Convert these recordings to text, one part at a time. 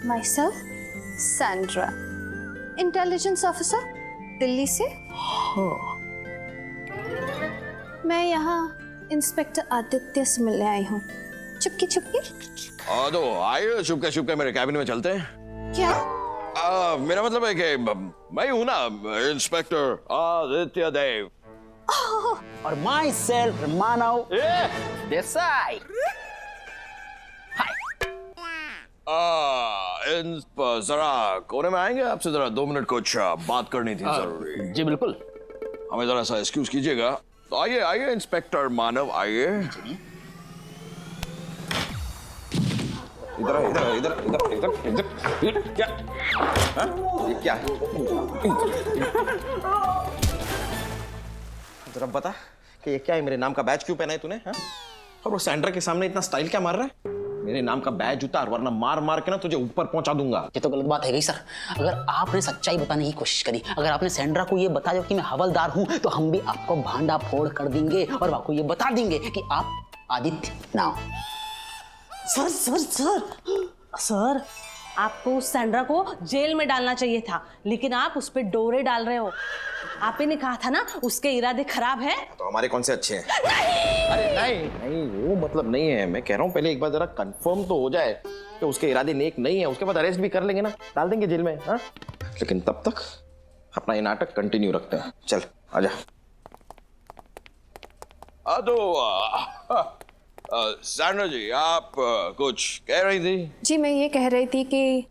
My self Sandra, intelligence officer Delhi से। मैं यहाँ इंस्पेक्टर आदित्य से मिलने आई हूँ। चुपके चुपके। तो आइए चुपके चुपके मेरे कैबिन में चलते हैं। क्या? मेरा मतलब है कि मैं हूँ ना इंस्पेक्टर आदित्य देव। और माई सेल्फ मानव देसाई। जरा कोने में आएंगे, आपसे जरा 2 मिनट कुछ बात करनी थी जरूरी। जी बिल्कुल। हमें जरा सा एक्सक्यूज कीजिएगा। तो आइए आइए इंस्पेक्टर मानव आइए। इधर इधर इधर इधर इधर इधर क्या? ये क्या है? जरा बता कि ये क्या है? मेरे नाम का बैज क्यों पहना है तूने? हाँ? और वो सैंड्रा के सामने इतना स्टाइल क्या मार रहा है? मेरे नाम का बैज उतार वरना मार मार के ना तुझे ऊपर पहुंचा दूंगा। ये तो गलत बात है गई सर। अगर आपने सच्चाई बताने की कोशिश करी, अगर आपने सैंड्रा को ये बताया कि मैं हवलदार हूं, तो हम भी आपको भांडा फोड़ कर देंगे और आपको ये बता देंगे कि आप आदित्य ना हो। सर सर सर सर, आपको उस सैंड्रा को जेल में डालना चाहिए था, लेकिन आप उस पे डोरे डाल रहे हो। आप ही ने कहा था ना उसके इरादे खराब है। तो हमारे कौन से अच्छे हैं? अरे नहीं नहीं, वो मतलब नहीं है। मैं कह रहा हूँ पहले एक बार जरा कंफर्म तो हो जाए कि उसके इरादे नेक नहीं है। उसके बाद अरेस्ट भी कर लेंगे ना, डाल देंगे जेल में। हाँ, लेकिन तब तक अपना ये नाटक कंटिन्यू रखते हैं। चल आजा। सैंड्रा जी आप कुछ कह रही थी? जी मैं ये कह रही थी कि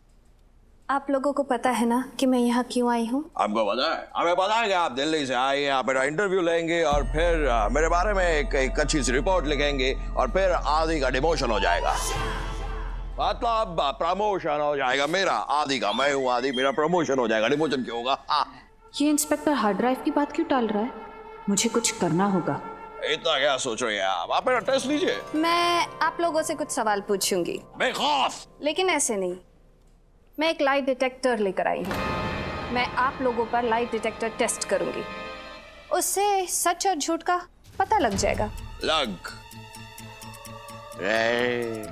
आप लोगों को पता है ना कि मैं यहाँ क्यों आई हूँ? आपको पता है? हमें पता है कि आप दिल्ली से आए हैं, आप मेरा इंटरव्यू लेंगे और फिर मेरे बारे में एक अच्छी सी रिपोर्ट लिखेंगे और फिर आदि का डिमोशन हो जाएगा। मतलब प्रमोशन हो जाएगा मेरा, आदि का। मैं हूँ आदि, मेरा प्रमोशन हो जाएगा। डिमोशन क्यों होगा? ये इंस्पेक्टर हार्ड ड्राइव की बात क्यों टाल रहा है? मुझे कुछ करना होगा। इतना क्या सोच रही हैं आप मेरा टेस्ट लीजिए। मैं आप लोगों से कुछ सवाल पूछूंगी, बेखौफ। लेकिन ऐसे नहीं। मैं एक लाइट डिटेक्टर लेकर आई हूँ। मैं आप लोगों पर लाइट डिटेक्टर टेस्ट करूंगी, उससे सच और झूठ का पता लग जाएगा। लग रे।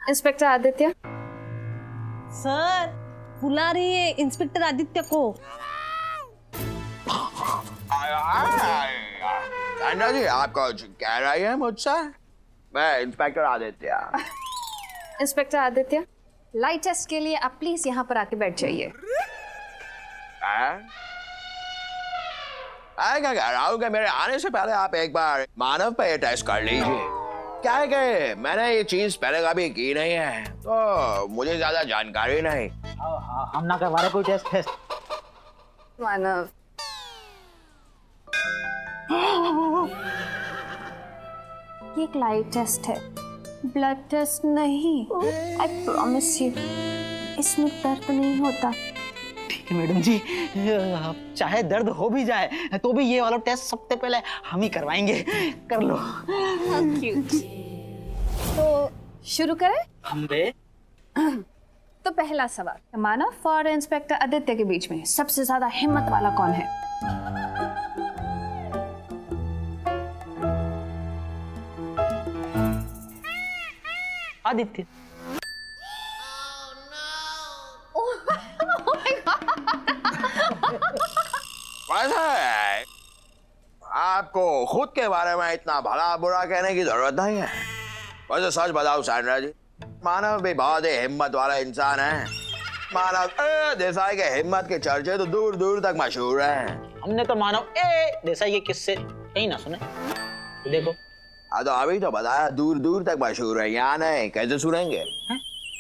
इंस्पेक्टर आदित्य। सर बुला रही है इंस्पेक्टर आदित्य को। सैंड्रा जी आप कुछ कह रही है मुझसे? मैं inspector Aditya. Inspector Aditya, light test के लिए आप प्लीज यहाँ पर आके बैठ जाइए। क्या कह रहा हूँ कि मेरे आने से पहले आप एक बार मानव पे टेस्ट कर लीजिए। क्या है कि मैंने ये चीज पहले कभी की नहीं है, तो मुझे ज्यादा जानकारी नहीं। हम ना करवा रहे कोई टेस्ट। मानव, ये एक लाइट टेस्ट है, ब्लड टेस्ट नहीं। आई प्रॉमिस यू, इसमें दर्द नहीं होता। ठीक है मैडम जी, चाहे दर्द हो भी जाए तो भी ये वाला टेस्ट सबसे पहले हम ही करवाएंगे। कर लो। तो शुरू करें? हम बे। तो पहला सवाल, मानव और इंस्पेक्टर आदित्य के बीच में सबसे ज्यादा हिम्मत वाला कौन है? आदित्य। आपको खुद के बारे में इतना भला बुरा कहने की जरूरत नहीं है। वैसे सच बताओ सैंड्रा जी, मानव भी बहुत ही हिम्मत वाला इंसान है। मानव देसाई के हिम्मत के चर्चे तो दूर दूर तक मशहूर हैं। हमने तो मानव देसाई के किस्से कहीं ना सुने। तो देखो। तो अभी तो बताया दूर दूर तक मशहूर है, यहाँ नहीं, कैसे सुनेंगे?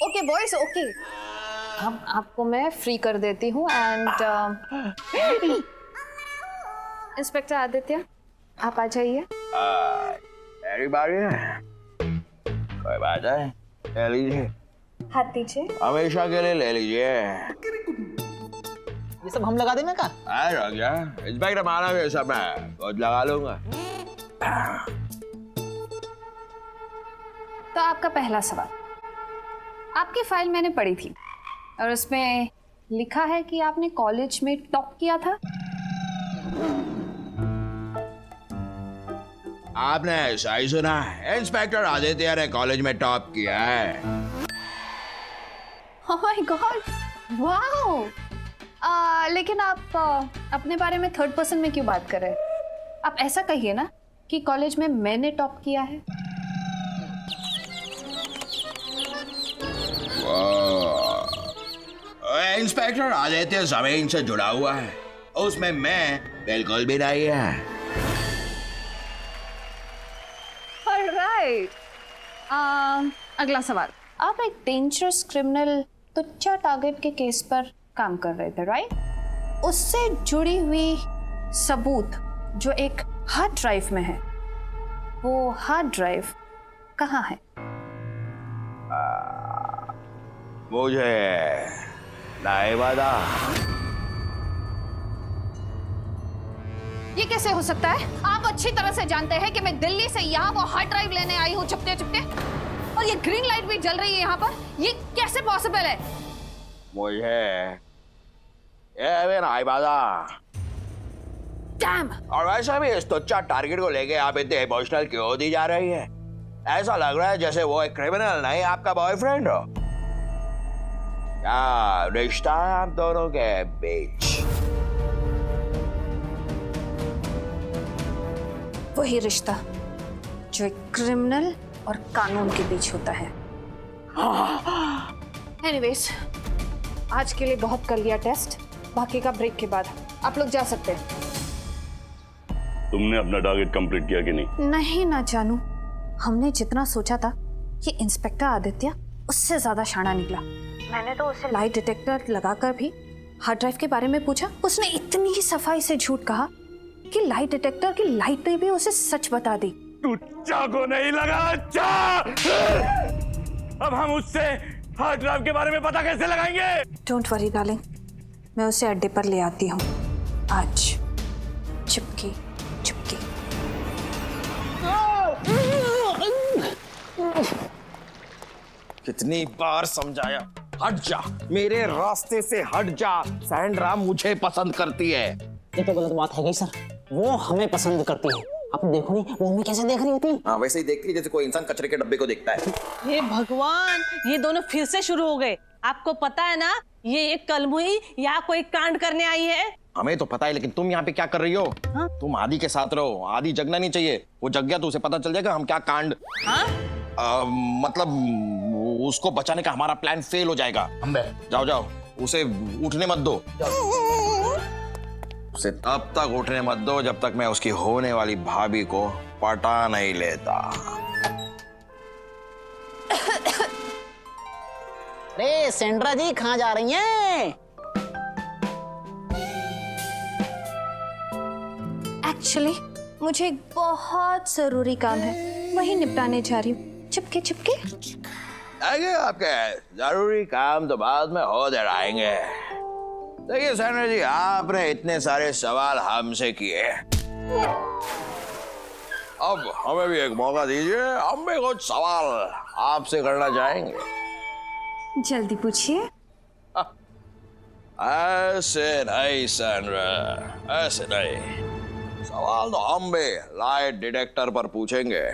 Okay boys, okay. अब आपको मैं फ्री कर देती हूँ एंड इंस्पेक्टर आदित्य आप आ जाइए। मेरी बारी है, कोई बात है, ले लीजिए। हाथ दीजिए। हमेशा के लिए ले लीजिए। ये सब हम लगा दें मैं का? इंस्पेक्टर मानव ये सब मैं खुद लगा लूंगा। तो आपका पहला सवाल, आपकी फाइल मैंने पढ़ी थी और उसमें लिखा है कि आपने कॉलेज में टॉप किया था। आपने सही सुना है, इंस्पेक्टर आदित्य ने कॉलेज में टॉप किया है। Oh my God, wow. लेकिन आप अपने बारे में थर्ड पर्सन में क्यों बात कर रहे हैं? आप ऐसा कहिए ना कि कॉलेज में मैंने टॉप किया है। इंस्पेक्टर आदित्य जमीन से जुड़ा हुआ है, उसमें मैं बिल्कुल भी नहीं है। ऑलराइट, अगला सवाल। आप एक डेंजरस क्रिमिनल तुच्चा टारगेट के केस पर काम कर रहे थे, राइट? उससे जुड़ी हुई सबूत जो एक हार्ड ड्राइव में है, वो हार्ड ड्राइव कहाँ है? मुझे नहीं पता। ये कैसे हो सकता है? आप अच्छी तरह से जानते हैं कि मैं दिल्ली से यहाँ वो हार्ड ड्राइव लेने आई हूँ चुपके चुपके, और ये ग्रीन लाइट भी जल रही है यहाँ पर। ये कैसे पॉसिबल है? मुझे ये भी नहीं पता। डैम! और वैसे भी इस तुच्चा टारगेट को लेके आप इतने इमोशनल क्यों होती जा रही है? ऐसा लग रहा है जैसे वो एक क्रिमिनल नहीं आपका बॉयफ्रेंड हो। क्या रिश्ता है आप दोनों के बीच? वही रिश्ता जो एक क्रिमिनल और कानून के बीच होता है। एनीवेज, आज के लिए बहुत कर लिया टेस्ट, बाकी का ब्रेक के बाद आप लोग जा सकते हैं। तुमने अपना टारगेट कंप्लीट किया कि नहीं? नहीं ना जानू, हमने जितना सोचा था ये इंस्पेक्टर आदित्य उससे ज्यादा शाना निकला। मैंने तो उसे लाइट डिटेक्टर लगाकर भी हार्ड ड्राइव के बारे में पूछा, उसने इतनी ही सफाई से झूठ कहा कि लाइट डिटेक्टर की लाइट ने भी उसे सच बता दी। तुच्चा को नहीं लगा? अच्छा, अब हम उससे हार्ड ड्राइव के बारे में पता कैसे लगाएंगे? डोंट वरी डार्लिंग, मैं उसे अड्डे पर ले आती हूँ आज, चुपके चुपके। कितनी बार समझाया, हट जा, मेरे रास्ते से हट जा। सैंड्रा मुझे पसंद करती है। ये तो गलत बात है गई सर, वो हमें पसंद करती है। आप देखो नहीं वो हमें कैसे देख रही होती। हाँ, वैसे ही देखती है जैसे कोई इंसान कचरे के डब्बे को देखता है। हे भगवान, ये दोनों फिर से शुरू हो गए। आपको पता है ना ये एक कलमुही या कोई कांड करने आई है? हमें तो पता है, लेकिन तुम यहाँ पे क्या कर रही हो? हाँ? तुम आदि के साथ रहो, आदि जगना नहीं चाहिए। वो जग गया तो उसे पता चल जाएगा हम क्या कांड। हाँ? मतलब उसको बचाने का हमारा प्लान फेल हो जाएगा। जाओ जाओ, उसे उठने मत दो। उसे तब तक उठने मत दो जब तक मैं उसकी होने वाली भाभी को पटा नहीं लेता। अरे सेंड्रा जी कहाँ जा रही हैं? एक्चुअली मुझे एक बहुत जरूरी काम है, वही निपटाने जा रही हूँ, चुपके चुपके। आगे आपके जरूरी काम तो बाद में हो दे आएंगे। देखिए सैंड्रा जी, आपने इतने सारे सवाल हमसे किए, अब हमें भी एक मौका दीजिए, हम भी कुछ सवाल आपसे करना चाहेंगे। जल्दी पूछिए। ऐसे नहीं सैंड्रा, ऐसे नहीं। सवाल तो हम भी लाइट डिटेक्टर पर पूछेंगे।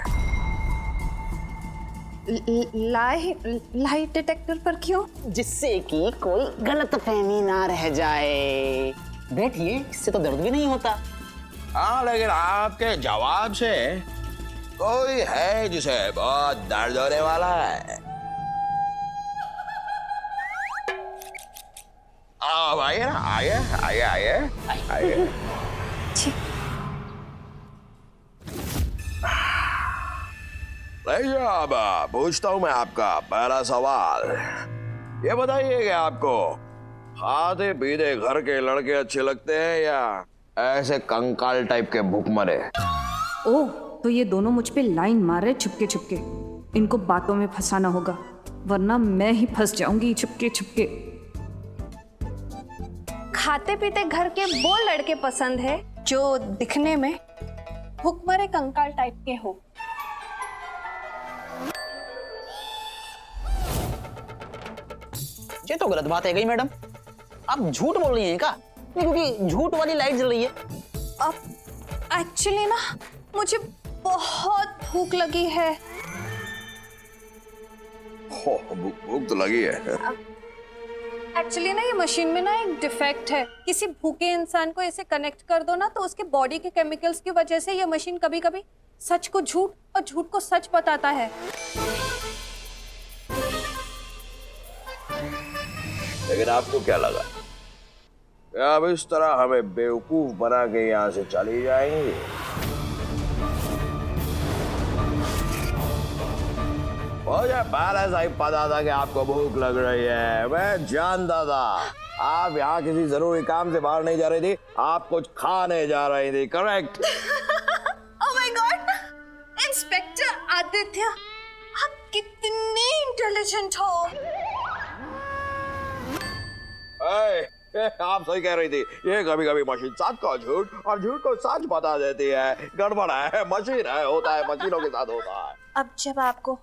लाइट डिटेक्टर पर क्यों? जिससे कि कोई गलतफहमी ना रह जाए। बैठिए, इससे तो दर्द भी नहीं होता। हाँ, लेकिन आपके जवाब से कोई है जिसे बहुत दर्द होने वाला है। अब आइए ना, आइए आइए आइए आइए। लीजिए, अब पूछता हूं मैं आपका पहला सवाल। ये बताइए कि आपको खाते पीते घर के लड़के अच्छे लगते हैं या ऐसे कंकाल टाइप के भूखमरे? ओह, तो ये दोनों मुझ पे लाइन मार रहे चुपके चुपके। इनको बातों में फंसाना होगा, वरना मैं ही फंस जाऊंगी चुपके चुपके। खाते पीते घर के वो लड़के पसंद है जो दिखने में भूखमरे कंकाल टाइप के हो। ये तो गलत बात है गई मैडम, आप झूठ बोल रही हैं क्या? नहीं, क्योंकि झूठ वाली लाइट जल रही है। अब एक्चुअली ना मुझे बहुत भूख लगी है। भूख तो लगी है। एक्चुअली ना ये मशीन में ना एक डिफेक्ट है। किसी भूखे इंसान को ऐसे कनेक्ट कर दो ना तो उसके बॉडी के केमिकल्स की वजह से ये मशीन कभी कभी सच को झूठ और झूठ को सच बताता है। लेकिन आपको क्या लगा अब इस तरह हमें बेवकूफ बना के यहाँ से चली जाएंगी? मुझे पहले से ही पता था कि आपको भूख लग रही है। मैं जानता था आप यहाँ किसी जरूरी काम से बाहर नहीं जा रही थी, आप कुछ खाने जा रही थी। Correct? Oh my God, inspector Aditya, आप कितने इंटेलिजेंट हो। आप सही कह रही थी। ये कभी कभी मशीन सच को झूठ और झूठ को सच बता देती है। गड़बड़ है, मशीन है, होता है, मशीनों के साथ होता है। अब जब आपको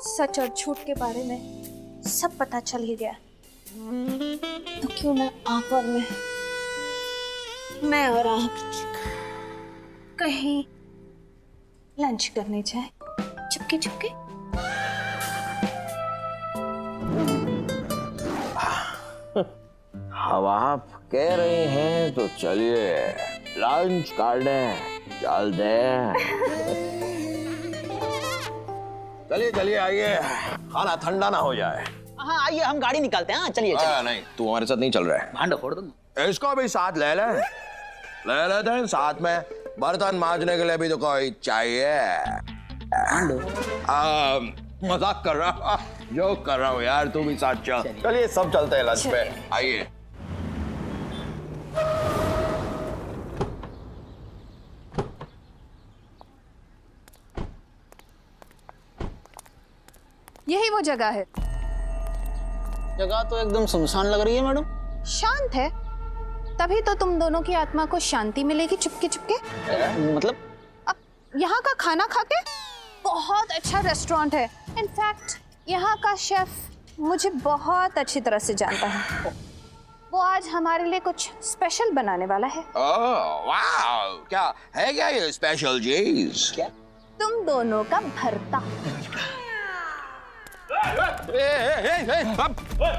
सच और झूठ के बारे में सब पता चल ही गया तो क्यों ना आप और मैं और आप कहीं लंच करने जाए चुपके चुपके। अब आप कह रहे हैं तो चलिए लंच करने चलते हैं। चलिए चलिए आइए, खाना ठंडा ना हो जाए। हाँ आइए, हम गाड़ी निकालते हैं। हाँ चलिए चलिए। नहीं, तू हमारे साथ नहीं चल रहा है। भांडा फोड़ दो। इसको भी साथ ले लेते हैं। साथ में बर्तन मांजने के लिए भी तो कोई चाहिए। मजाक कर रहा, जोक कर रहा हूँ यार। तू भी साथ चल। चलिए सब चलते हैं लंच पे, आइए। यही वो जगह है। जगह तो एकदम सुनसान लग रही है मैडम। शांत है, तभी तो तुम दोनों की आत्मा को शांति मिलेगी चुपके चुपके। मतलब यहाँ का खाना खा के बहुत अच्छा रेस्टोरेंट है। इनफैक्ट यहाँ का शेफ मुझे बहुत अच्छी तरह से जानता है। वो आज हमारे लिए कुछ स्पेशल बनाने वाला है। ओह वाह, क्या है क्या ये स्पेशल चीज? क्या? तुम दोनों का भरता।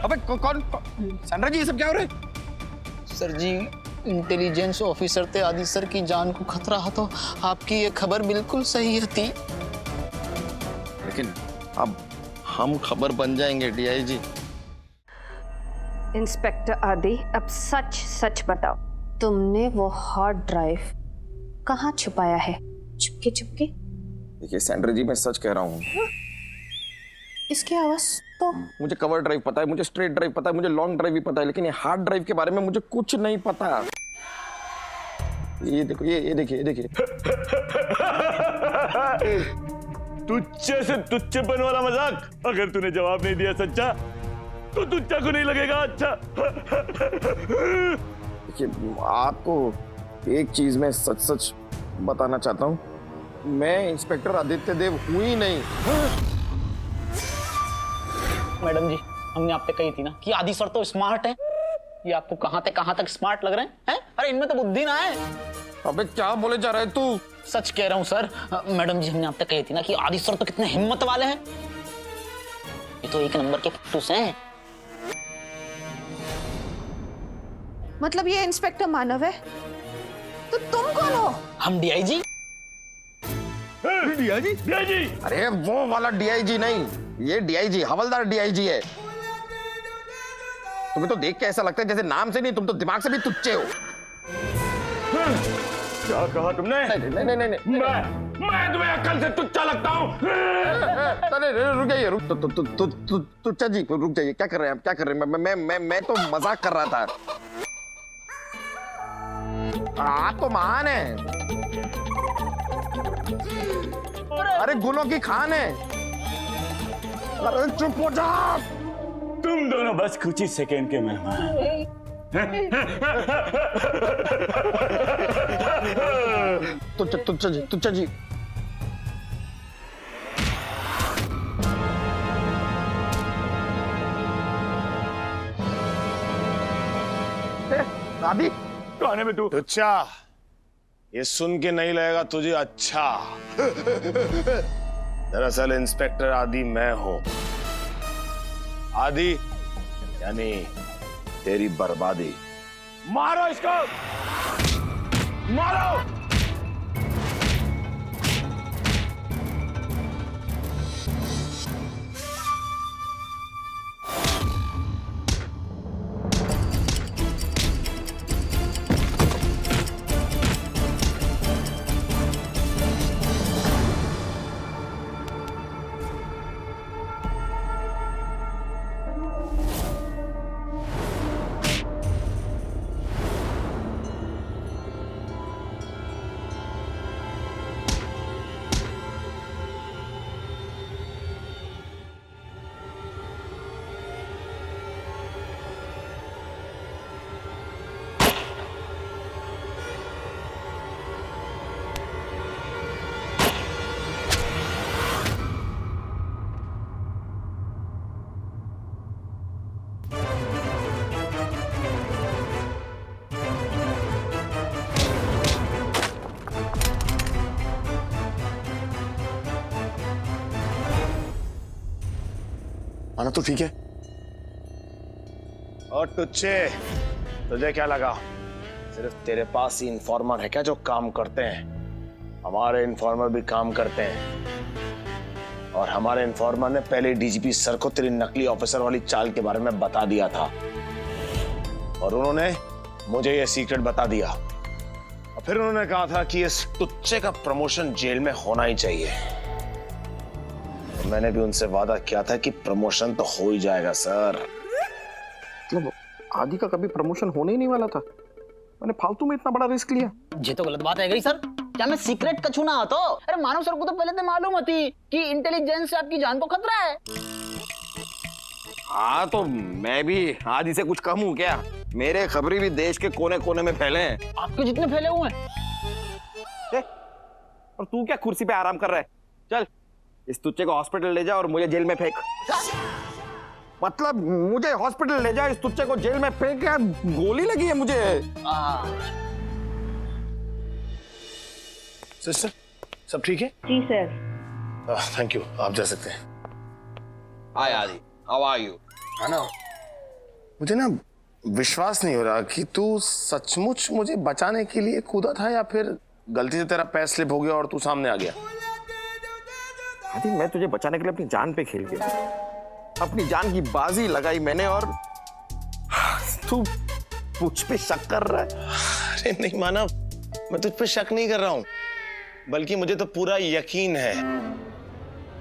अबे कौन सैंड्रा जी, ये सब क्या हो रहा है? सर जी, इंटेलिजेंस ऑफिसर थे, आदि सर की जान को खतरा है तो आपकी ये खबर बिल्कुल सही थी। लेकिन अब हम खबर बन जाएंगे डीआईजी। इंस्पेक्टर आदि, अब सच सच बताओ, तुमने वो हार्ड ड्राइव कहाँ छुपाया है चुपके चुपके? देखिए सैंड्रा जी, मैं सच कह रहा हूँ। इसकी आवाज तो मुझे कवर ड्राइव पता है, मुझे स्ट्रेट ड्राइव पता है, मुझे लॉन्ग ड्राइव भी पता है, लेकिन ये हार्ड ड्राइव के बारे में मुझे कुछ नहीं पता। ये देखो, ये देखिए। तुच्छे से तुच्छेपन वाला मजाक। अगर तूने जवाब नहीं दिया सच्चा तो तुच्चा को नहीं लगेगा अच्छा। देखिए, आपको एक चीज मैं सच सच बताना चाहता हूँ, मैं इंस्पेक्टर आदित्य देव हूँ ही नहीं। मैडम जी, हमने आप पे कही थी ना कि आदि सर तो स्मार्ट है। ये आपको कहाँ तक स्मार्ट लग रहे हैं? अरे इनमें तो बुद्धि ना है। अबे क्या बोले जा रहा है तू? सच कह रहा हूँ सर। मैडम जी, हमने आप पे कही थी ना कि आदि सर तो कितने हिम्मत वाले हैं। ये तो एक नंबर के फट्टूस हैं। मतलब ये इंस्पेक्टर मानव है तो तुम कौन हो? हम डीआईजी। डीआईजी? अरे वो वाला डीआईजी नहीं, ये डीआईजी हवलदार डीआईजी है। तुम्हें तो देख के ऐसा लगता है जैसे नाम से नहीं, तुम तो दिमाग से भी तुच्चे हो। क्या कहा तुमने? नहीं। मैं तुम्हें अक्ल से तुच्चा लगता हूँ? रुक जाइए, तुच्चा जी रुक जाइए। क्या कर रहे हैं आप? क्या कर रहे हैं? मैं तो मजाक कर रहा था। आप तो महान है, अरे गुलों की खान है। अरे चुप हो जा। तुम दोनों बस कुछ ही सेकेंड के मेहमान। तुच्चा जी आदि कौन है बे तू? तुच्छा, ये सुन के नहीं लगेगा तुझे अच्छा। दरअसल इंस्पेक्टर आदि मैं हूं। आदि यानी तेरी बर्बादी। मारो इसको, मारो। आना तो ठीक है। और तुझे क्या लगा सिर्फ तेरे पास ही इन्फॉर्मर है क्या जो काम करते हैं? हमारे इन्फॉर्मर भी काम करते हैं और हमारे इन्फॉर्मर ने पहले डीजीपी सर को तेरी नकली ऑफिसर वाली चाल के बारे में बता दिया था और उन्होंने मुझे यह सीक्रेट बता दिया और फिर उन्होंने कहा था कि इस टुच्चे का प्रमोशन जेल में होना ही चाहिए। मैंने भी उनसे वादा किया था कि प्रमोशन तो हो ही जाएगा सर। मतलब आदि का कभी प्रमोशन होने ही नहीं वाला था, मैंने फालतू में इतना बड़ा रिस्क लिया। ये तो गलत बात है गई सर। क्या मैं सीक्रेट का छूना हो तो? अरे मानव सर को तो पहले से मालूम थी कि इंटेलिजेंस से आपकी जान को खतरा है। हाँ तो मैं भी आदि से कुछ कम हूँ क्या? मेरे खबरें भी देश के कोने कोने में फैले हैं। आपके जितने फैले हुए हैं। और तू क्या कुर्सी पे आराम कर रहा है? चल इस तुच्चे को हॉस्पिटल ले जा और मुझे जेल में फेंक। मतलब मुझे हॉस्पिटल ले जा, इस तुच्चे को जेल में फेंक। यार गोली लगी है मुझे। सिस्टर सब ठीक है? जी सर। थैंक यू, आप जा सकते हैं। हाय आदि, हाउ आर यू? है ना, मुझे ना विश्वास नहीं हो रहा कि तू सचमुच मुझे बचाने के लिए कूदा था या फिर गलती से तेरा पैर स्लिप हो गया और तू सामने आ गया। आदि मैं तुझे बचाने के लिए अपनी जान पे खेल गया, अपनी जान की बाजी लगाई मैंने और तू मुझ पे शक कर रहा है। अरे नहीं मानव, मैं तुझ पे शक नहीं कर रहा हूं, बल्कि मुझे तो पूरा यकीन है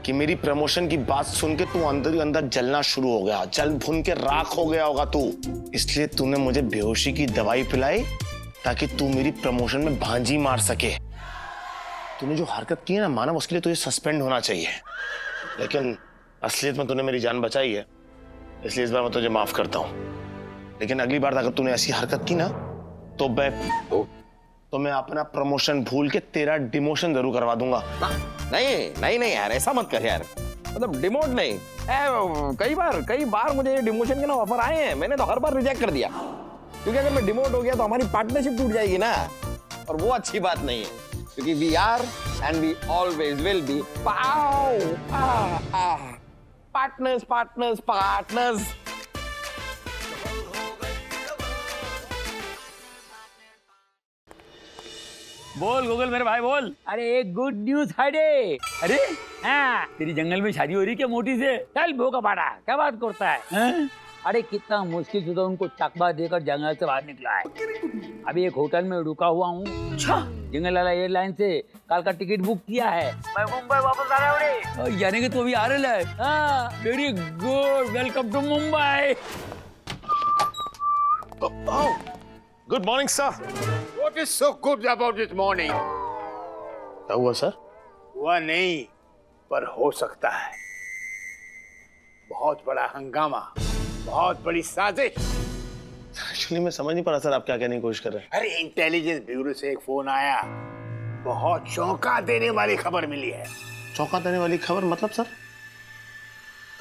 कि मेरी प्रमोशन की बात सुन के तू अंदर ही अंदर जलना शुरू हो गया, जल भुन के राख हो गया होगा तू। इसलिए तूने मुझे बेहोशी की दवाई पिलाई ताकि तू मेरी प्रमोशन में भांजी मार सके। तूने जो हरकत की है ना मानव, उसके लिए तुझे सस्पेंड होना चाहिए, लेकिन असलियत में तूने मेरी जान बचाई है, इसलिए इस बार मैं तुझे माफ करता हूं। लेकिन अगली बार अगर तूने ऐसी हरकत की ना तो मैं अपना प्रमोशन भूल के तेरा डिमोशन जरूर करवा दूंगा। नहीं यार, ऐसा मत कर यार। मतलब डिमोट नहीं, कई बार मुझे डिमोशन के ना ऑफर आए हैं, मैंने तो हर बार रिजेक्ट कर दिया, क्योंकि अगर मैं डिमोट हो गया तो हमारी पार्टनरशिप टूट जाएगी ना, और वो अच्छी बात नहीं है, क्योंकि we are and we always will be partners. बोल गूगल मेरे भाई बोल। अरे एक गुड न्यूज है रे। अरे हाँ, तेरी जंगल में शादी हो रही क्या मोटी से? चल भोगा पाड़ा, क्या बात करता है हाँ? अरे कितना मुश्किल से तो उनको चकवा देकर जंगल से बाहर निकला है। अभी एक होटल में रुका हुआ हूँ। जंगल वाला एयरलाइन से कल का टिकट बुक किया है, मैं मुंबई वापस आ रहा हूँ। यानी कि तू अभी आ रहा है? हाँ, very good, welcome to Mumbai. Good morning sir. What is so good about this morning? क्या हुआ सर? हुआ नहीं, पर हो सकता है। बहुत बड़ा हंगामा, बहुत बड़ी साजिश। एक्चुअली मैं समझ नहीं पा रहा सर, आप क्या कहने की कोशिश कर रहे हैं? अरे इंटेलिजेंस ब्यूरो से एक फोन आया, बहुत चौंका देने वाली खबर मिली है। चौंका देने वाली खबर मतलब सर?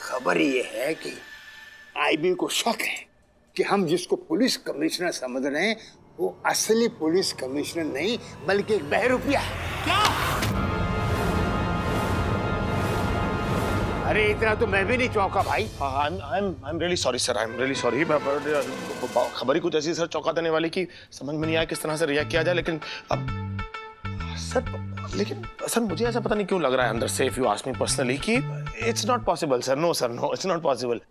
खबर ये है कि आईबी को शक है कि हम जिसको पुलिस कमिश्नर समझ रहे हैं वो असली पुलिस कमिश्नर नहीं बल्कि एक बहरूपिया है। क्या? अरे इतना तो मैं भी नहीं चौंका भाई। I am really sorry sir, I am really sorry. खबर ही कुछ ऐसी सर चौंका देने वाली कि समझ में नहीं आया किस तरह से रिएक्ट किया जाए। लेकिन अब सर मुझे ऐसा पता नहीं क्यों लग रहा है अंदर से, if you ask me personally, कि it's not possible sir. No sir, no, it's not possible.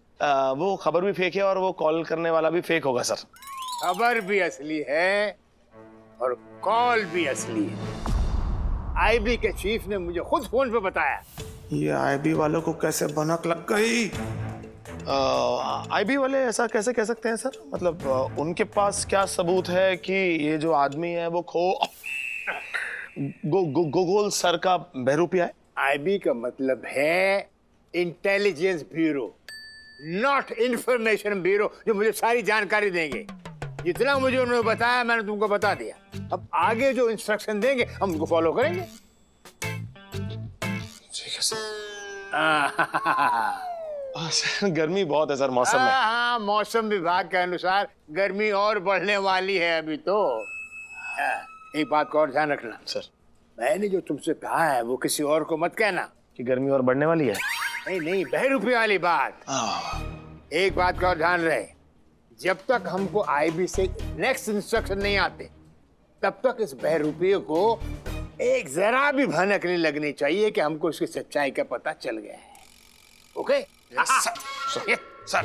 वो खबर भी फेक है और वो कॉल करने वाला भी फेक होगा सर। खबर भी असली है और कॉल भी असली है। आईबी के चीफ ने मुझे खुद फोन पे बताया। ये आईबी वालों को कैसे भनक लग गई? आईबी वाले ऐसा कैसे कह सकते हैं सर? मतलब उनके पास क्या सबूत है कि ये जो आदमी है वो गोगोल सर का बहरूपिया है? आईबी का मतलब है intelligence bureau, not information bureau, जो मुझे सारी जानकारी देंगे। जितना मुझे उन्होंने बताया मैंने तुमको बता दिया। अब आगे जो इंस्ट्रक्शन देंगे हम उनको फॉलो करेंगे। ठीक है सर। सर गर्मी बहुत है सर मौसम में। हाँ, मौसम विभाग के अनुसार गर्मी और बढ़ने वाली है अभी तो। एक बात का और ध्यान रखना सर। मैंने जो तुमसे कहा है वो किसी और को मत कहना कि गर्मी और बढ़ने वाली है। नहीं, बहरूपी वाली बात। एक बात का और ध्यान रहे, जब तक हमको आईबी से नेक्स्ट इंस्ट्रक्शन नहीं आते तब तक इस बहरूपी को एक जरा भी भनक नहीं लगनी चाहिए कि हमको इसकी सच्चाई का पता चल गया है। ओके? सर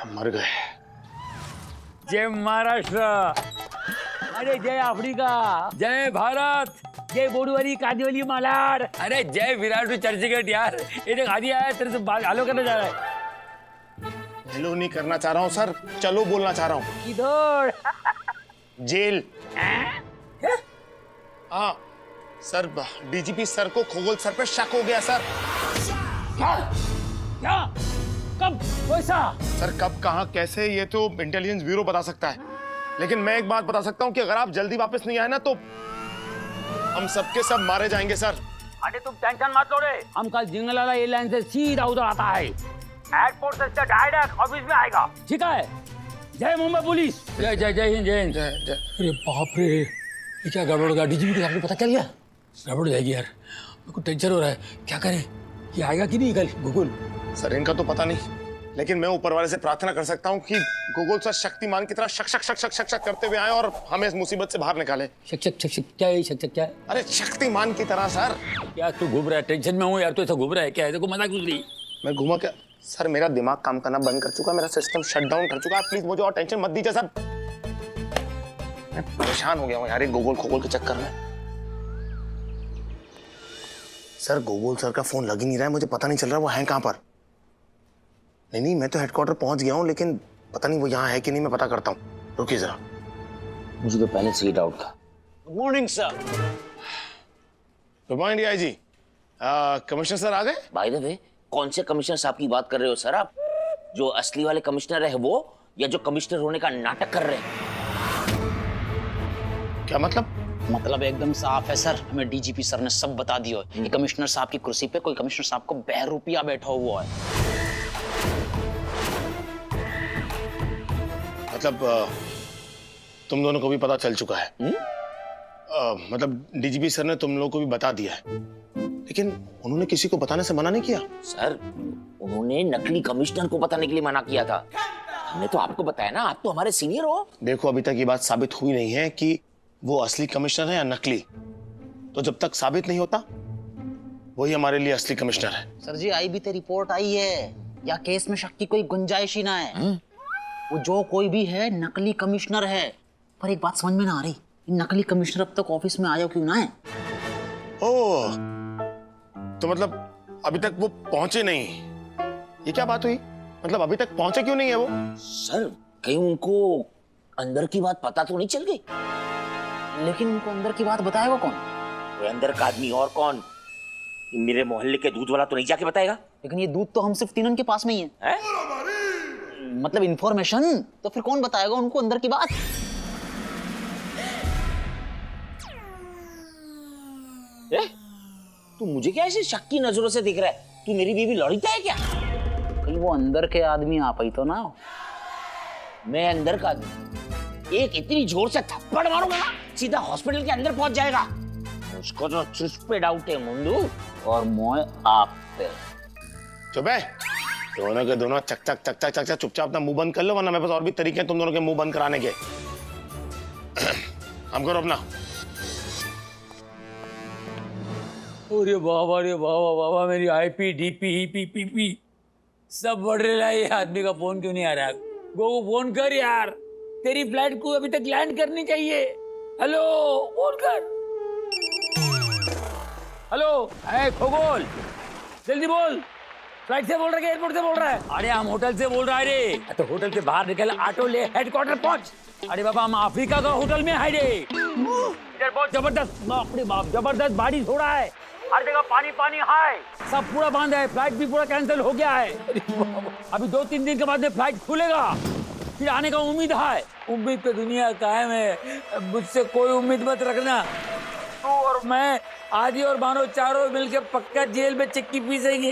मर गए। जय महाराष्ट्र, अरे जय अफ्रीका, जय भारत, जय बोडूवाली कांदीवाली मालाड, अरे जय विराट चर्चगेट यार। ये देख आदि आया तेरे से बात हेलो करने जा रहा है। हेलो नहीं करना चाह रहा हूँ सर, चलो बोलना चाह रहा हूँ। किधर? जेल। हाँ सर, डीजीपी सर को खोगोल सर पे शक हो गया सर। क्या? कब? कैसा? सर कब, कहाँ, कैसे, ये तो इंटेलिजेंस ब्यूरो बता सकता है। लेकिन मैं एक बात बता सकता हूँ कि अगर आप जल्दी वापस नहीं आए ना तो हम सबके सब मारे जाएंगे सर। अरे तुम टेंशन मत लो रे, हम कल जिंगलाला एयरलाइन से सीधा उधर आता है, एयरपोर्ट से डायरेक्ट ऑफिस में आएगा। ठीक है? जय मुंबई पुलिस। जय जय जय हिंद, जय हिंद। अरे बाप रे, ये क्या गड़बड़ होगा? डीजीपी को आपको पता चल गया? गड़बड़ हो जाएगी यार, मेरे को टेंशन हो रहा है। क्या करें, ये आएगा कि नहीं कल गूगल? सर इनका तो पता नहीं, लेकिन मैं ऊपर वाले से प्रार्थना कर सकता हूँ कि गूगल सर शक्तिमान की तरह शक शक शक शक शक शक करते हुए आए और हमें इस मुसीबत से बाहर निकाले। शक शक शक शक क्या है? शक शक क्या है? अरे शक्तिमान की तरह सर। क्या तू घूम रहा है? टेंशन में हूँ यार, तू ऐसा घूम रहा है क्या? ऐसे को मजाक कुछ नहीं। मैं घूमा क्या सर? मेरा दिमाग काम करना बंद कर चुका, मेरा सिस्टम शट डाउन कर चुका। प्लीज मुझे और टेंशन मत दीजिए सर, मैं परेशान हो गया हूँ यार ये गूगल खोगोल के चक्कर में। सर गूगल सर का फोन लग ही नहीं रहा है, मुझे पता नहीं चल रहा वो है कहाँ पर। नहीं, मैं तो हेडक्वार्टर पहुंच गया हूँ, लेकिन पता नहीं वो यहाँ है कि नहीं, मैं पता करता हूँ। रुकिए जरा, मुझे तो पहले से ही डाउट था। Good morning sir. Good morning DIG. Commissioner sir आ गए? बाय द वे, कौन से कमिश्नर साहब की बात कर रहे हो सर आप? जो असली वाले कमिश्नर है वो, या जो कमिश्नर होने का नाटक कर रहे हैं? क्या मतलब? मतलब एकदम साफ है सर, हमें डीजीपी सर ने सब बता दिया है कि कमिश्नर साहब की कुर्सी पे कोई कमिश्नर साहब को बहरूपिया बैठा हुआ है। मतलब तुम दोनों को भी पता चल चुका है? मतलब डीजीपी सर ने तुम लोगों को भी बता दिया है, लेकिन उन्होंने किसी को बताने से मना नहीं किया? सर उन्होंने नकली कमिश्नर को बताने के लिए मना किया था। हमने तो आपको बताया ना, आप तो हमारे सीनियर हो। देखो अभी तक ये बात साबित हुई नहीं है कि वो असली कमिश्नर है या नकली, तो जब तक साबित नहीं होता वही हमारे लिए असली कमिश्नर है। सर जी आईबी ते रिपोर्ट आई है, या केस में शक की कोई गुंजाइश ही ना है। वो जो कोई भी है नकली कमिश्नर है। पर एक बात समझ में ना आ रही, नकली कमिश्नर अब तक ऑफिस में आया क्यों ना है? ओह, तो मतलब अभी तक वो पहुंचे नहीं, ये क्या बात हुई? मतलब अभी तक पहुंचे क्यों नहीं है वो? सर कहीं उनको अंदर की बात पता तो नहीं चल गई? लेकिन उनको अंदर की बात बताएगा कौन? वो अंदर का आदमी और कौन? मेरे मोहल्ले के दूध वाला तो नहीं जाके बताएगा? लेकिन ये दूध तो हम सिर्फ तीनों के पास में ही है। मतलब इन्फॉर्मेशन तो फिर कौन बताएगा उनको अंदर की बात? तू मुझे क्या ऐसे शक की नजरों से दिख रहा है? तू मेरी बीवी लड़ीता है क्या? कहीं वो अंदर के आदमी आ पाई तो ना हो। मैं अंदर का आदमी एक इतनी जोर से थप्पड़ मारूंगा ना सीधा हॉस्पिटल के अंदर पहुंच जाएगा। उसको तो चुस्त पे डाउट है मुंडू, और मोए आप पे। चुप है दोनों के दोनों, चक चक चक चक चक चक चुपचाप अपना मुंह बंद कर लो, वरना मेरे पास और भी तरीके हैं तुम दोनों के मुंह बंद कराने के। हम करो अपना। अरे बाबा रे बाबा बाबा, मेरी आईपी डीपी पीपी सब बढ़ रहा है। ये आदमी का फोन क्यों नहीं आ रहा? गो फोन कर यार, तेरी फ्लाइट को अभी तक लैंड करनी चाहिए। हेलो, फोन कर। हेलो, है खगोल, जल्दी बोल। फ्लाइट से बोल रहा है, एयरपोर्ट से बोल रहा है? अरे हम होटल से बोल रहा है रे। तो होटल से बाहर निकल, ऑटो ले, हेडक्वार्टर पहुंच। अरे बाबा, हम अफ्रीका का होटल में है रे। इधर बहुत जबरदस्त, बाप रे बाप, जबरदस्त बारिश हो रहा है, हर जगह पानी पानी है, सब पूरा बंद है, फ्लाइट भी पूरा कैंसिल हो गया है। अभी 2-3 दिन के बाद में फ्लाइट खुलेगा, फिर आने का उम्मीद है। उम्मीद तो दुनिया कायम है, मुझसे कोई उम्मीद मत रखना। तू और मैं, आदि और बानो चारों मिलकर पक्का जेल में चक्की पीसेंगे।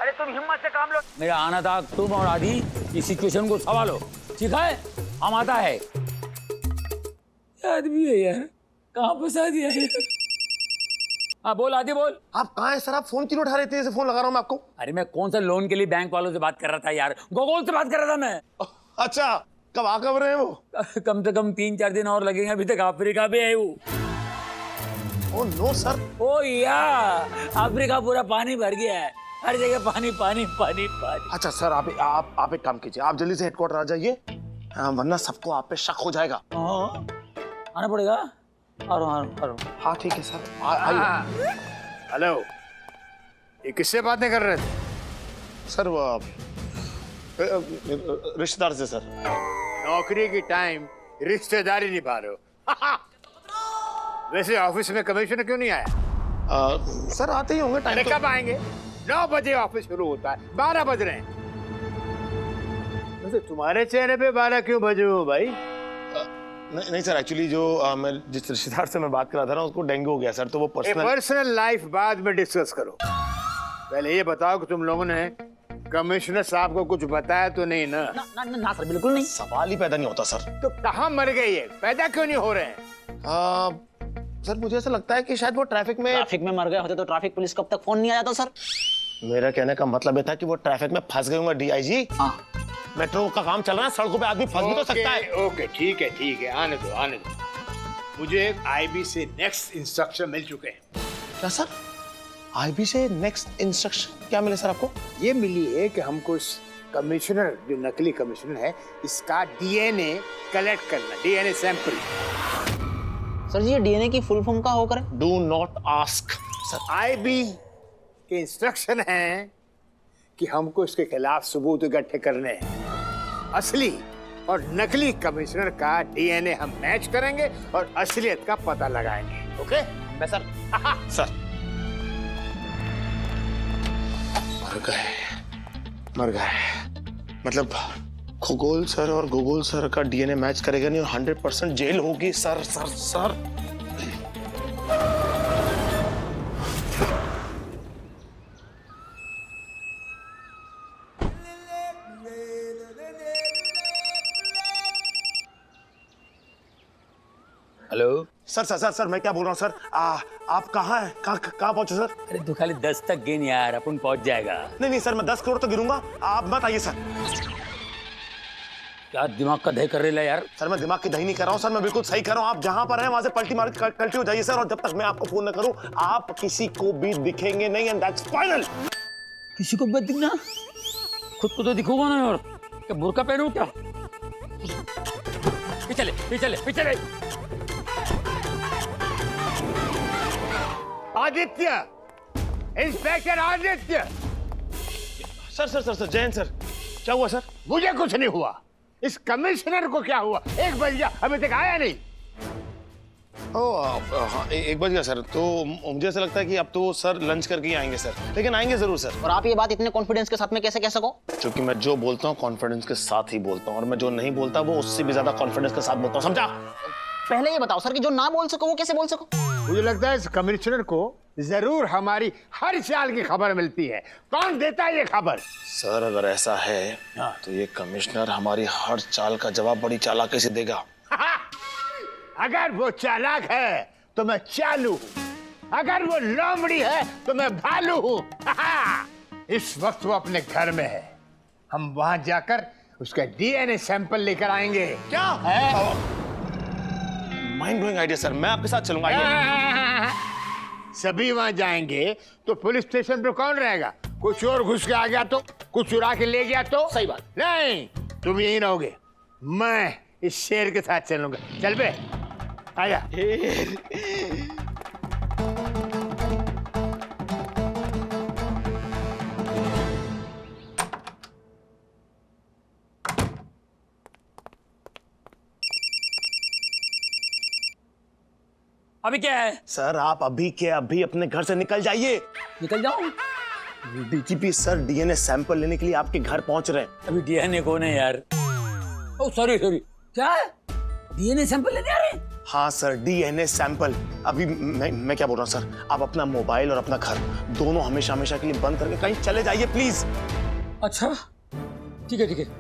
अरे तुम हिम्मत से काम लो। मेरा आना था, तुम और आदि इस सिचुएशन को संभालो, ठीक है? हम आता है। आदमी है यार, कहाँ फंसा दिया है? हाँ बोल आदि, बोल। आप कहाँ हैं सर? आप फोन क्यों उठा रहे थे? फोन लगा रहा हूँ मैं आपको। अरे मैं कौन सा लोन के लिए बैंक वालों से बात कर रहा था यार, गोगोल से बात कर रहा था मैं। अच्छा, कब आ कब रहे हैं वो? कम से कम 3-4 दिन और लगेंगे, अभी तक अफ्रीका पे है वो। Oh no sir. ओ यार, अफ्रीका पूरा पानी भर गया है, हर जगह पानी पानी पानी पानी। अच्छा सर, आप एक काम कीजिए, आप जल्दी से हेडक्वार्टर आ जाइए, वरना सबको आप पे शक हो जाएगा। हाँ, आना पड़ेगा। और हाँ ठीक है सर, आइए। हेलो, ये किससे बातें कर रहे थे? सर वो रिश्तेदार से सर। नौकरी की टाइम रिश्तेदारी निभा रहे हो। वैसे ऑफिस में कमिश्नर क्यों नहीं आया? सर आते ही होंगे टाइम। कब आएंगे? 9 बजे ऑफिस शुरू होता है, 12 बज रहे हैं। वैसे तुम्हारे चेहरे पे 12 क्यों बजे हो भाई? नहीं सर, एक्चुअली जो मैं जिस रिश्तेदार से मैं बात कर रहा था ना, उसको डेंगू हो गया सर, तो वो पर्सनल लाइफ बाद में डिस्कस करो। पहले ये बताओ कि तुम लोगों ने कमिश्नर साहब को कुछ बताया तो नहीं ना? ना सर, बिल्कुल नहीं। सवाल ही पैदा नहीं होता सर। तो कहाँ मर गई है, पैदा क्यों नहीं हो रहे हैं? सर मुझे ऐसा लगता है कि शायद वो ट्रैफिक में मर गए होते तो ट्रैफिक पुलिस कब तक फोन नहीं आया था सर? मेरा कहने का मतलब ये था कि वो ट्रैफिक में फंस गए होंगे डीआईजी। हाँ, मेट्रो का काम चल रहा है, सड़कों पे आदमी फंस भी तो सकता है। ओके ठीक है, आने दो। मुझे आईबी से नेक्स्ट इंस्ट्रक्शन मिल चुके हैं। क्या सर? आईबी से नेक्स्ट इंस्ट्रक्शन क्या मिले सर आपको? ये मिली है कि हमको इस कमिश्नर, जो नकली कमिश्नर है, इसका डीएनए कलेक्ट करना, डीएनए सैंपल। सर जी, ये डीएनए की फुल फॉर्म का होकर है? Do not ask sir. IB के इंस्ट्रक्शन हैं कि हमको इसके खिलाफ सबूत इकट्ठे करने हैं। असली और नकली कमिश्नर का डीएनए हम मैच करेंगे और असलियत का पता लगाएंगे। ओके? मैं सर। सर मर गए मतलब खगोल सर और गोगोल सर का डीएनए मैच करेगा नहीं और 100% जेल होगी सर। हेलो सर मैं क्या बोल रहा हूँ सर, आप कहाँ हैं? कहाँ पहुंचे सर? अरे तू खाली 10 तक गिन यार, अपन पहुंच जाएगा। नहीं सर, मैं 10 करोड़ तो गिरूंगा, आप मत आइए सर। क्या दिमाग का दही कर रहे है यार? सर मैं दिमाग की दही नहीं कर रहा हूँ सर, मैं बिल्कुल सही कर रहा हूँ। आप जहां पर हैं वहां से पलटी मार कल्टी हो जाइए सर, और जब तक मैं आपको फोन न करूं आप किसी को भी दिखेंगे नहीं, एंड दैट्स फाइनल। किसी को भी दिखना? खुद को तो दिखूंगा ना यार, क्या बुर्का पहनूं क्या? पीछे Aditya, inspector Aditya. Sir Jain sir, क्या हुआ सर? मुझे कुछ नहीं हुआ, इस कमिश्नर को क्या हुआ? 1 बज गया, अभी तक आया नहीं। हाँ 1 बज गया सर, तो मुझे ऐसा लगता है कि अब तो सर लंच करके ही आएंगे सर, लेकिन आएंगे जरूर सर। और आप ये बात इतने कॉन्फिडेंस के साथ में कैसे कह सको? क्योंकि मैं जो बोलता हूँ कॉन्फिडेंस के साथ ही बोलता हूँ, और मैं जो नहीं बोलता वो उससे भी ज्यादा कॉन्फिडेंस के साथ बोलता हूँ, समझा? पहले ये बताओ सर कि जो ना बोल सको वो कैसे बोल सको? मुझे लगता है इस कमिश्नर को जरूर हमारी हर चाल की खबर मिलती है। कौन देता है ये खबर? सर अगर ऐसा है तो ये कमिश्नर हमारी हर चाल का जवाब बड़ी चालाकी से देगा। अगर वो चालाक है तो मैं चालू हूँ, अगर वो लोमड़ी है तो मैं भालू हूँ। इस वक्त वो अपने घर में है, हम वहां जाकर उसका डीएनए सैंपल लेकर आएंगे। क्या? माइंड ब्लोइंग आइडिया सर, मैं आपके साथ चलूंगा। सभी वहां जाएंगे तो पुलिस स्टेशन पर कौन रहेगा? कुछ चोर घुस के आ गया तो, कुछ चुरा के ले गया तो? सही बात। नहीं, तुम यहीं रहोगे, मैं इस शेर के साथ चलूंगा। चल बे, आजा। अभी क्या है? सर आप अभी के अभी अपने घर से निकल जाइए। निकल जाऊं? डीजीपी सर डीएनए सैंपल लेने के लिए आपके घर पहुंच रहे हैं। अभी डीएनए कौन है यार? ओ सॉरी सॉरी, क्या डीएनए सैंपल लेने आ रहे हैं? हाँ सर, डीएनए सैंपल। अभी मैं क्या बोल रहा हूँ सर, आप अपना मोबाइल और अपना घर दोनों हमेशा हमेशा के लिए बंद करके कहीं चले जाइए प्लीज। अच्छा ठीक है ठीक है।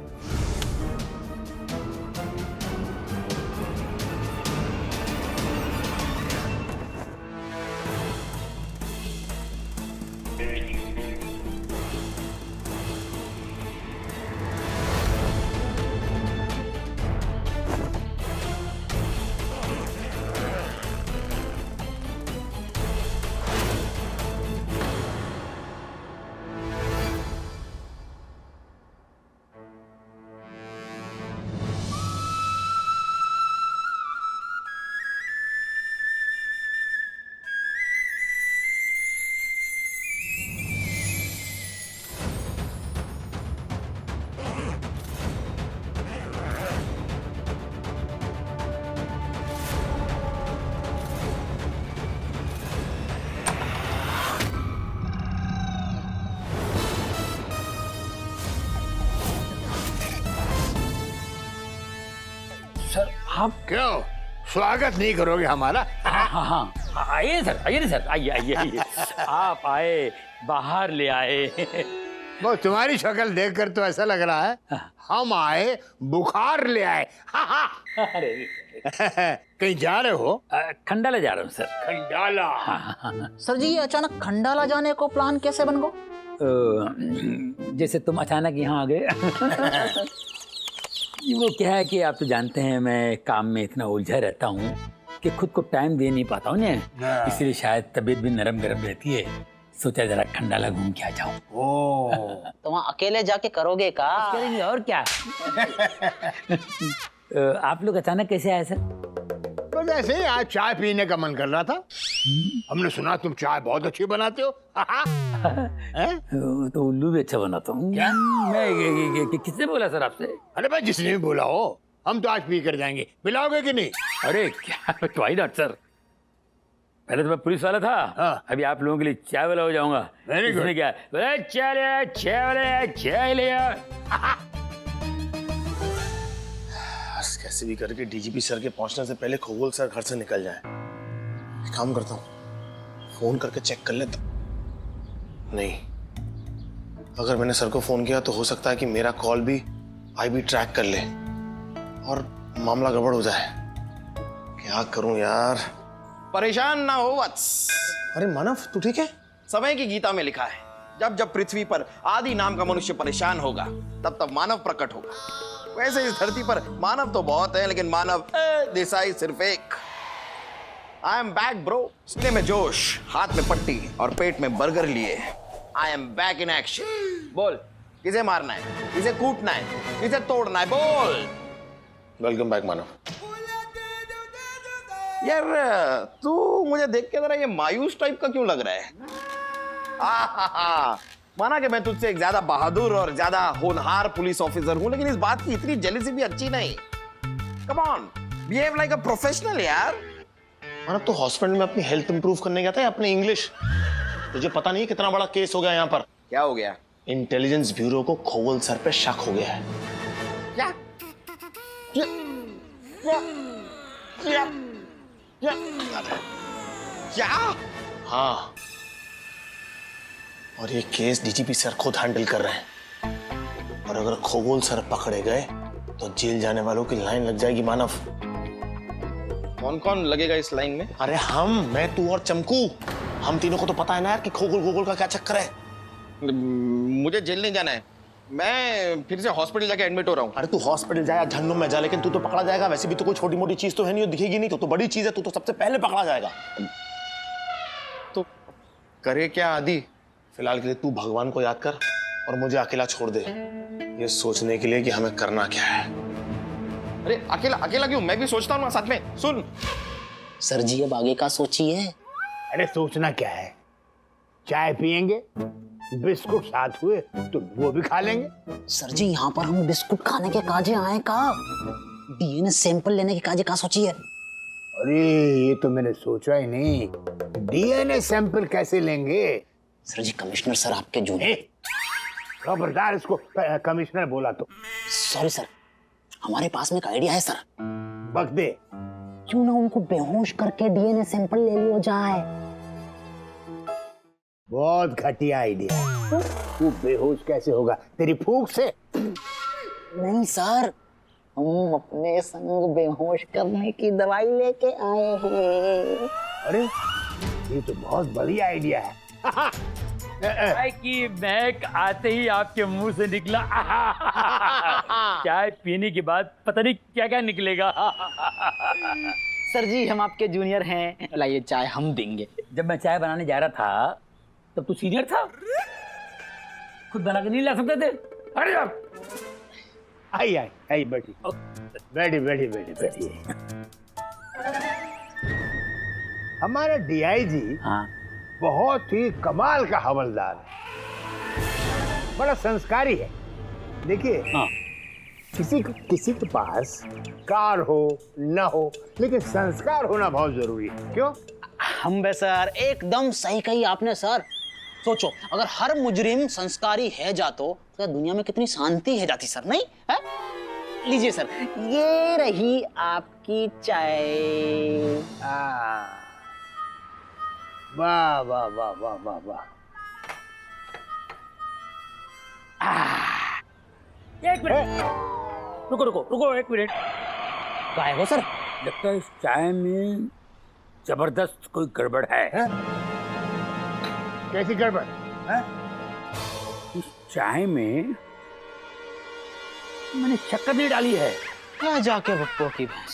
सर आप क्यों स्वागत नहीं करोगे हमारा? हाँ हाँ हाँ, आइए सर, आइए ना सर, आइए आइए आइए। आप आए, बाहर ले आए। वो तुम्हारी शक्ल देखकर तो ऐसा लग रहा है हम आए बुखार ले आए। अरे कहीं जा रहे हो? खंडाला जा रहा हूँ सर। खंडाला? सर जी ये अचानक खंडाला जाने को प्लान कैसे बन गो? जैसे तुम अचानक यहाँ आ गए। वो क्या है कि आप तो जानते हैं मैं काम में इतना उलझा रहता हूँ कि खुद को टाइम दे नहीं पाता हूँ ना, इसलिए शायद तबीयत भी नरम गरम रहती है। सोचा जरा खंडाला घूम के आ जाऊं। तो वहाँ अकेले जाके करोगे का? करेंगे और क्या। आप लोग अचानक कैसे आए सर? बस ऐसे ही आज चाय पीने का मन कर रहा था। हमने सुना तुम चाय बहुत अच्छी बनाते हो। तो उल्लू भी अच्छा बनाता हूँ। मैं किसने बोला सर आपसे? अरे भाई जिसने भी बोला हो, हम तो आज पी कर जाएंगे। पिलाओगे कि नहीं? अरे क्या, व्हाई नॉट सर। पहले तो मैं पुलिस वाला था, अभी आप लोगों के लिए चाय वाला हो जाऊंगा। Very good. क्या चाय ले बस कैसे भी करके डीजीपी सर के पहुंचने से पहले खगोल सर घर से निकल जाए। एक काम करता हूँ, फोन करके चेक कर लेता। नहीं, अगर मैंने सर को फोन किया तो हो सकता है कि मेरा कॉल भी आईबी ट्रैक कर ले और मामला गड़बड़ हो जाए। क्या करूं यार? परेशान ना हो वत्स। अरे मानव तू ठीक है? समय की गीता में लिखा है, जब जब पृथ्वी पर आदि नाम का मनुष्य परेशान होगा तब तब मानव प्रकट होगा। वैसे इस धरती पर मानव तो बहुत है, लेकिन मानव देसाई सिर्फ एक। I am back bro. सीने में जोश, हाथ में पट्टी और पेट में बर्गर लिए I am back in action. बोल, किसे मारना है, किसे कूटना है, किसे तोड़ना है, बोल। वेलकम बैक मानव। यार तू मुझे देख के जरा ये मायूस टाइप का क्यों लग रहा है? माना कि मैं तुझसे एक ज्यादा बहादुर और ज्यादा होनहार पुलिस ऑफिसर हूं, लेकिन इस बात की इतनी जेलसी भी अच्छी नहीं। Come on, behave like a professional यार। मानव तो हॉस्पिटल में अपनी हेल्थ इंप्रूव करने गया था या अपने इंग्लिश? तुझे पता नहीं कितना बड़ा केस हो गया यहाँ पर? क्या हो गया? इंटेलिजेंस ब्यूरो को खगोल सर पे शक हो गया है। क्या? क्या? हाँ, और ये केस डीजीपी सर खुद हैंडल कर रहे हैं। और अगर खगोल सर पकड़े गए तो जेल जाने वालों की लाइन लग जाएगी मानव। कौन कौन लगेगा इस लाइन में? अरे मैं तू और चमकू, हम तीनों को तो पता है ना यार कि खगोल का क्या चक्कर है। मुझे जेल नहीं जाना है, मैं फिर से हॉस्पिटल जाके एडमिट हो रहा हूँ। अरे तू हॉस्पिटल जाए, जहन्नुम में जा, लेकिन तू तो पकड़ा जाएगा। वैसे भी तो कोई छोटी मोटी चीज तो है नहीं, दिखेगी नहीं, तो बड़ी चीज है, तू तो सबसे पहले पकड़ा जाएगा। तो करे क्या आदि? फिलहाल के लिए तू भगवान को याद कर और मुझे अकेला छोड़ दे, ये सोचने के लिए कि हमें करना क्या है। अरे अकेला क्यों? मैं भी सोचता हूँ ना साथ में। सुन सर जी, अब आगे का सोचिए। अरे सोचना क्या है, चाय पियेंगे, बिस्कुट साथ हुए तो वो भी खा लेंगे। सर जी, यहाँ पर हम बिस्कुट खाने के काजे आए का, डीएनए सैंपल लेने के काजे का सोचिए। अरे ये तो मैंने सोचा ही नहीं, डीएनए सैंपल कैसे लेंगे? सर जी, कमिश्नर सर आपके जूनियर। खबरदार इसको कमिश्नर बोला तो। सॉरी सर, हमारे पास में एक आइडिया है सर। बक दे। क्यों ना उनको बेहोश करके डीएनए सैंपल ले लिया जाए। बहुत घटिया आइडिया। तू बेहोश कैसे होगा? तेरी फूंक से? नहीं सर, हम अपने संग बेहोश करने की दवाई लेके आए हैं। अरे ये तो बहुत बढ़िया आइडिया है। चाय की महक आते ही आपके मुंह से निकला। चाय पीने के बाद पता नहीं क्या क्या निकलेगा। सर जी, हम आपके जूनियर हैं, लाइए चाय हम देंगे। जब मैं चाय बनाने जा रहा था तब तू सीनियर था, खुद बना के नहीं ला सकते थे? अरे आई बैठी बैठी। हमारा डीआईजी हाँ, बहुत ही कमाल का हवलदार है, बड़ा संस्कारी है। देखिए हाँ। किसी के पास कार हो न हो, लेकिन संस्कार होना बहुत जरूरी है। क्यों? हम बे सर, एकदम सही कही आपने सर। सोचो, अगर हर मुजरिम संस्कारी है जातो तो दुनिया में कितनी शांति है जाती सर, नहीं है? लीजिए सर, ये रही आपकी चाय। वाह वाह वाह वाह वाह वाह। एक मिनट, रुको एक मिनट। काय हो सर? लगता है इस चाय में जबरदस्त कोई गड़बड़ है। कैसी गड़बड़? इस चाय में मैंने शक्कर नहीं डाली है। क्या जाके बप्पो की भैंस।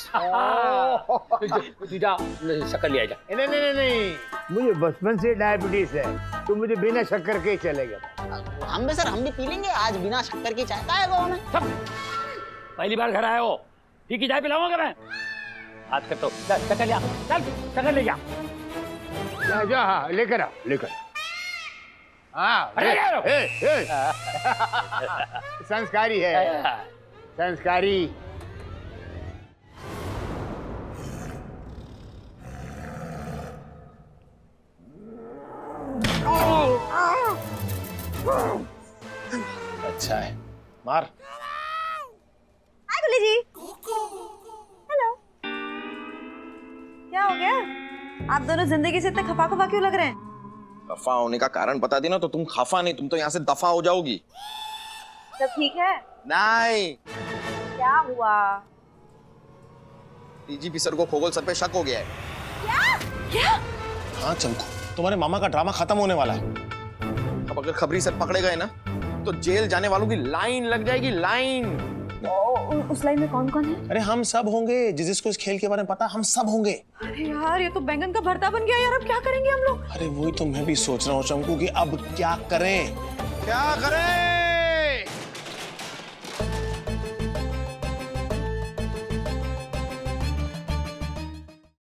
शक्कर लिया जा। नहीं, मुझे बचपन से डायबिटीज है, तो मुझे बिना शक्कर के ही चलेगा। हम भी सर, हम भी पी लेंगे आज बिना शक्कर की चाय। काय गो हमें? पहली बार घर आए हो, ठीक ही चाय पिलाऊंगा मैं। हाथ कर तो शक्कर लिया, चल शक्कर ले जा। हाँ, लेकर आ। हाँ, संस्कारी है, संस्कारी। अच्छा है, मार। हाय गुल्ली जी। हेलो। क्या हो गया? आप दोनों जिंदगी से इतने खफा क्यों लग रहे हैं? खफा होने का कारण बता दी ना तो तुम खफा नहीं, तुम तो यहाँ से दफा हो जाओगी। सब ठीक है? नहीं, क्या हुआ? डीजीपी सर को खगोल सर पे शक हो गया है। क्या? हाँ चमकू, तुम्हारे मामा का ड्रामा खत्म होने वाला है। अब अगर खबरी सर पकड़े गए ना तो जेल जाने वालों की लाइन लग जाएगी, लाइन। उस लाइन में कौन है? अरे हम सब होंगे, जिसको इस खेल के बारे में पता, हम सब होंगे। अरे यार, ये तो बैंगन का भरता बन गया यार। अब क्या करेंगे हम लोग? अरे वही तो मैं भी सोच रहा हूँ चमकू कि अब क्या करें। क्या करें?